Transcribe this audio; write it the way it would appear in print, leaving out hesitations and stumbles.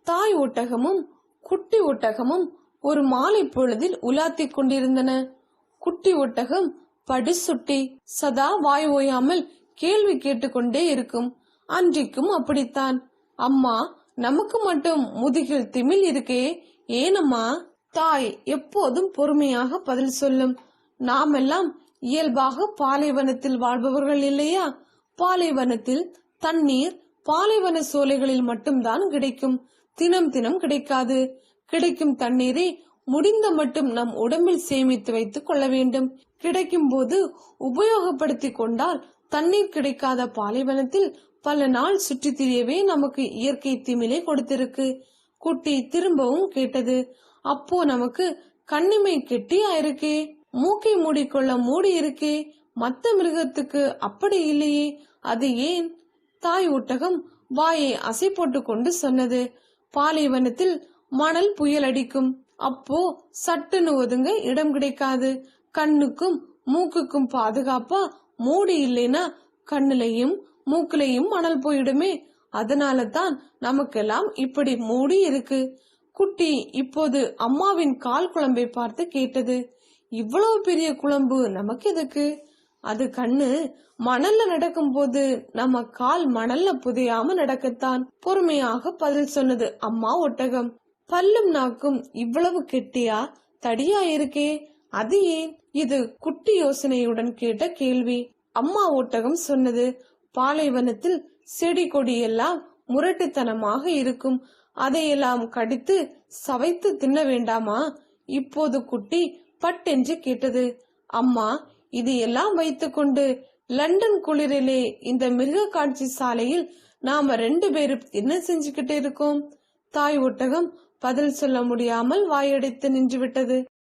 தாய் ஒட்டகமும் குட்டி ஒட்டகமும் ஒரு மாலை பொழுதில் உலாத்திக் கொண்டிருந்தன. குட்டி ஒட்டகம் படிசுட்டி, சதா வாய் ஓயாமல் கேள்வி கேட்டுக்கொண்டே இருக்கும். அன்றைக்கும் அப்படித்தான். அம்மா, நமக்கு மட்டும் முதுகில் திமில் இருக்கே, ஏனம்மா? தாய் எப்போதும் பொறுமையாக பதில் சொல்லும். நாமெல்லாம் இயல்பாக பாலைவனத்தில் வாழ்பவர்கள் இல்லையா? பாலைவனத்தில் தண்ணீர் பாலைவன சோலைகளில் மட்டும்தான் கிடைக்கும். தினம் தினம் கிடைக்காது. கிடைக்கும் தண்ணீரை முடிந்த மட்டும் நம் உடம்பில் சேமித்து வைத்துக் கொள்ள வேண்டும். கிடைக்கும் போது உபயோகப்படுத்தி கொண்டால் தண்ணீர் கிடைக்காத பாலைவனத்தில் பல நாள் சுற்றி திரியவே நமக்கு இயற்கை திமிலை கொடுத்திருக்கு. குட்டி திரும்பவும் கேட்டது. அப்போ நமக்கு கண்ணிமை கெட்டி ஆயிருக்கே, மூக்கை மூடிக்கொள்ள மூடி இருக்கே, மத்த மிருகத்துக்கு அப்படி இல்லையே, அது ஏன்? தாய் ஒட்டகம் வாயை அசை போட்டு கொண்டு சொன்னது. பாலைவனத்தில் மணல் புயல் அடிக்கும். அப்போ சட்டுன்னு ஒதுங்க இடம் கிடைக்காது. கண்ணுக்கும் மூக்குக்கும் பாதுகாப்பா மூடி இல்லைன்னா கண்ணுலையும் மூக்குலையும் மணல் போயிடுமே. அதனால தான் நமக்கெல்லாம் இப்படி மூடி இருக்கு. குட்டி இப்போது அம்மாவின் கால் குழம்பை பார்த்து கேட்டது. இவ்வளவு பெரிய குழம்பு நமக்கு எதுக்கு? அது கண்ணு மணல்ல நடக்கும் போது நம்ம கால் மணல்ல புதையாம நடக்கத்தான். பொறுமையாக பதில் சொன்னது அம்மா ஒட்டகம். பல்லும் நாக்கும் இவ்வளவு கெட்டியா தடியா இருக்கே, அது ஏன்? இது குட்டி யோசனையுடன் கேட்ட கேள்வி. அம்மா ஒட்டகம் சொன்னது. பாலைவனத்தில் செடி கொடி எல்லாம் முரட்டுத்தனமாக இருக்கும். அதையெல்லாம் கடித்து சவைத்து தின்ன வேண்டாமா? இப்போது குட்டி பட்டென்று கேட்டது. அம்மா, இது எல்லாம் வைத்துக்கொண்டு லண்டன் குளிரிலே இந்த மிருக காட்சி சாலையில் நாம 2 பேரும் என்ன செஞ்சுக்கிட்டு இருக்கோம்? தாய் ஒட்டகம் பதில் சொல்ல முடியாமல் வாயடைத்து நின்று விட்டது.